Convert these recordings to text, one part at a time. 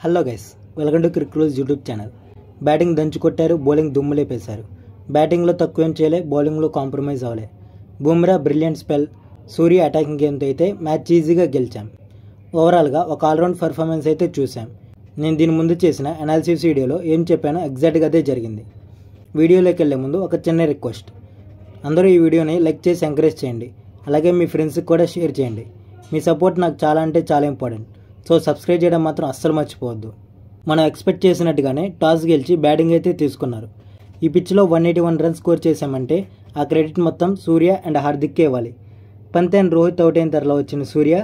Hello guys, welcome to Cricrules YouTube channel. Batting దంచి కొట్టారు, bowling దుమ్ములేపేశారు. బ్యాటింగ్లో తక్కువేం చేయలే, బౌలింగ్లో కాంప్రమైజ్ అవ్వలే. బుమ్రా బ్రిలియంట్ స్పెల్, సూర్య అటాకింగ్ గేమ్తో అయితే మ్యాచ్ ఈజీగా గెలిచాం. ఓవరాల్గా ఒక ఆల్రౌండ్ పర్ఫార్మెన్స్ అయితే చూసాం. నేను దీని ముందు చేసిన అనాలిసిస్ వీడియోలో ఏం చెప్పానో ఎగ్జాక్ట్గా అదే జరిగింది. వీడియోలోకి వెళ్ళే ముందు ఒక చిన్న రిక్వెస్ట్, అందరూ ఈ వీడియోని లైక్ చేసి ఎంకరేజ్ చేయండి. అలాగే మీ ఫ్రెండ్స్కి కూడా షేర్ చేయండి. మీ సపోర్ట్ నాకు చాలా అంటే చాలా ఇంపార్టెంట్. సో సబ్స్క్రైబ్ చేయడం మాత్రం అస్సలు మర్చిపోవద్దు. మనం ఎక్స్పెక్ట్ చేసినట్టుగానే టాస్ గెలిచి బ్యాటింగ్ అయితే తీసుకున్నారు. ఈ పిచ్లో 181 రన్స్ స్కోర్ చేశామంటే ఆ క్రెడిట్ మొత్తం సూర్య అండ్ హార్దిక్కే ఇవ్వాలి. పంత్ అండ్ రోహిత్ అవుట్ అయిన తర్వాత వచ్చిన సూర్య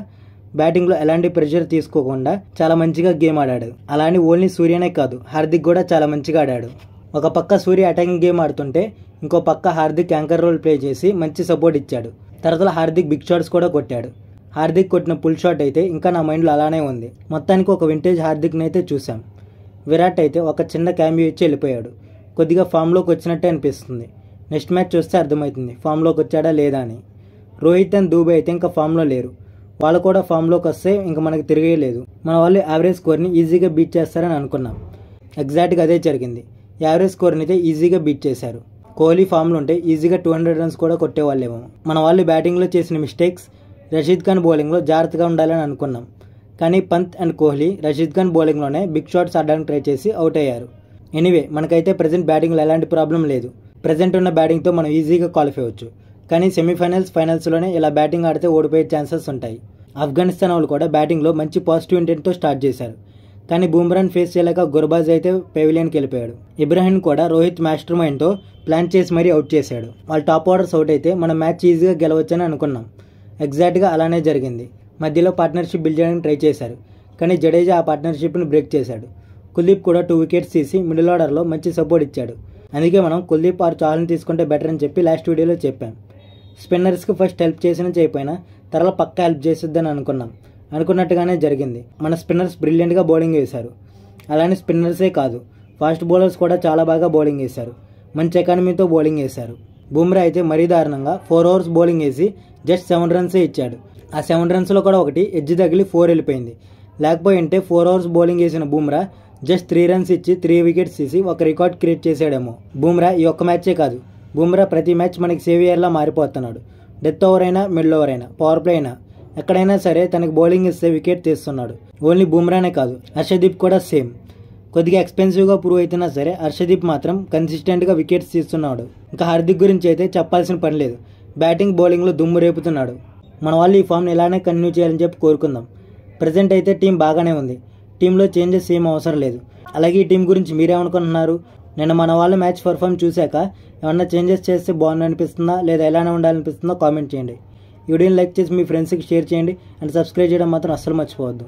బ్యాటింగ్లో ఎలాంటి ప్రెషర్ తీసుకోకుండా చాలా మంచిగా గేమ్ ఆడాడు. అలానే ఓన్లీ సూర్యనే కాదు, హార్దిక్ కూడా చాలా మంచిగా ఆడాడు. ఒక పక్క సూర్య అటాకింగ్ గేమ్ ఆడుతుంటే ఇంకో పక్క హార్దిక్ యాంకర్ రోల్ ప్లే చేసి మంచి సపోర్ట్ ఇచ్చాడు. తర్వాత హార్దిక్ బిగ్ షాట్స్ కూడా కొట్టాడు. హార్దిక్ కొట్టిన పుల్ షాట్ అయితే ఇంకా నా మైండ్లో అలానే ఉంది. మొత్తానికి ఒక వింటేజ్ హార్దిక్ని అయితే చూసాం. విరాట్ అయితే ఒక చిన్న క్యామియో ఇచ్చి వెళ్ళిపోయాడు. కొద్దిగా ఫామ్లోకి వచ్చినట్టే అనిపిస్తుంది. నెక్స్ట్ మ్యాచ్ చూస్తే అర్థమవుతుంది ఫామ్లోకి వచ్చాడా లేదా అని. రోహిత్ అండ్ దూబే అయితే ఇంకా ఫామ్లో లేరు. వాళ్ళు కూడా ఫామ్లోకి వస్తే ఇంకా మనకు తిరిగేయలేదు. మన వాళ్ళు యావరేజ్ స్కోర్ని ఈజీగా బీట్ చేస్తారని అనుకున్నాం. ఎగ్జాక్ట్గా అదే జరిగింది. యావరేజ్ స్కోర్ని అయితే ఈజీగా బీట్ చేశారు. కోహ్లీ ఫామ్లో ఉంటే ఈజీగా 200 రన్స్ కూడా కొట్టేవాళ్ళేమో. మన వాళ్ళు బ్యాటింగ్లో చేసిన మిస్టేక్స్, రషీద్ ఖాన్ బౌలింగ్లో జాగ్రత్తగా ఉండాలని అనుకున్నాం. కానీ పంత్ అండ్ కోహ్లీ రషీద్ ఖాన్ బౌలింగ్లోనే బిగ్ షాట్స్ ఆడడానికి ట్రై చేసి అవుట్ అయ్యారు. ఎనీవే, మనకైతే ప్రజెంట్ బ్యాటింగ్లో ఎలాంటి ప్రాబ్లం లేదు. ప్రజెంట్ ఉన్న బ్యాటింగ్తో మనం ఈజీగా క్వాలిఫై అవ్వచ్చు. కానీ సెమీఫైనల్స్, ఫైనల్స్లోనే ఇలా బ్యాటింగ్ ఆడితే ఓడిపోయే ఛాన్సెస్ ఉంటాయి. ఆఫ్ఘనిస్తాన్ వాళ్ళు కూడా బ్యాటింగ్లో మంచి పాజిటివ్ ఇంటెంట్తో స్టార్ట్ చేశారు. కానీ బుమ్రాని ఫేస్ చేయలేక గుర్బాజ్ అయితే పెవిలియన్కి వెళ్ళిపోయాడు. ఇబ్రాహిం కూడా రోహిత్ మాస్టర్ మైండ్తో ప్లాన్ చేసి మరీ అవుట్ చేశాడు. వాళ్ళు టాప్ ఆర్డర్స్ అవుట్ అయితే మనం మ్యాచ్ ఈజీగా గెలవచ్చని అనుకున్నాం. ఎగ్జాక్ట్గా అలానే జరిగింది. మధ్యలో పార్ట్నర్షిప్ బిల్డ్ చేయడానికి ట్రై చేశారు. కానీ జడేజా ఆ పార్ట్నర్షిప్ని బ్రేక్ చేశాడు. కుల్దీప్ కూడా 2 వికెట్స్ తీసి మిడిల్ ఆర్డర్లో మంచి సపోర్ట్ ఇచ్చాడు. అందుకే మనం కుల్దీప్ ఆర్ చాహల్ని తీసుకుంటే బెటర్ అని చెప్పి లాస్ట్ వీడియోలో చెప్పాం. స్పిన్నర్స్కి ఫస్ట్ హెల్ప్ చేసినా చేయకపోయినా తర్వాత పక్కా హెల్ప్ చేసిద్దని అనుకున్నట్టుగానే జరిగింది. మన స్పిన్నర్స్ బ్రిలియంట్గా బౌలింగ్ వేశారు. అలానే స్పిన్నర్సే కాదు, ఫాస్ట్ బౌలర్స్ కూడా చాలా బాగా బౌలింగ్ వేశారు. మంచి ఎకానమీతో బౌలింగ్ వేశారు. బుమ్రా అయితే మరీ దారుణంగా 4 overs బౌలింగ్ వేసి జస్ట్ 7 runsే ఇచ్చాడు. ఆ 7 runsలో కూడా ఒకటి ఎడ్జ్ తగిలి 4 వెళ్ళిపోయింది. లేకపోయింటే 4 overs బౌలింగ్ వేసిన బుమ్రా జస్ట్ 3 runs ఇచ్చి 3 wickets తీసి ఒక రికార్డ్ క్రియేట్ చేసాడేమో. బుమ్రా ఈ ఒక్క మ్యాచే కాదు, బుమ్రా ప్రతి మ్యాచ్ మనకి సేవియర్లా మారిపోతున్నాడు. డెత్ ఓవర్ అయినా, మిడిల్ ఓవర్ అయినా, పవర్ ప్లే అయినా, ఎక్కడైనా సరే తనకి బౌలింగ్ ఇస్తే వికెట్ తీస్తున్నాడు. ఓన్లీ బుమ్రానే కాదు, హర్షదీప్ కూడా సేమ్. కొద్దిగా ఎక్స్పెన్సివ్గా ప్రూవ్ అవుతున్నా సరే హర్షదీప్ మాత్రం కన్సిస్టెంట్గా వికెట్స్ తీస్తున్నాడు. ఇంకా హార్దిక్ గురించి అయితే చెప్పాల్సిన పని లేదు. బ్యాటింగ్, బౌలింగ్లో దుమ్ము రేపుతున్నాడు. మన వాళ్ళు ఈ ఫామ్ని ఇలానే కంటిన్యూ చేయాలని చెప్పి కోరుకుందాం. ప్రజెంట్ అయితే టీం బాగానే ఉంది. టీంలో చేంజెస్ ఏం అవసరం లేదు. అలాగే ఈ టీం గురించి మీరేమనుకుంటున్నారు? నేను మన వాళ్ళ మ్యాచ్ పర్ఫామ్ చూశాక ఏమన్నా చేంజెస్ చేస్తే బాగుంది అనిపిస్తుందా, లేదా ఎలానే ఉండాలనిపిస్తుందో కామెంట్ చేయండి. ఈ వీడియోని లైక్ చేసి మీ ఫ్రెండ్స్కి షేర్ చేయండి అండ్ సబ్స్క్రైబ్ చేయడం మాత్రం అస్సలు మర్చిపోవద్దు.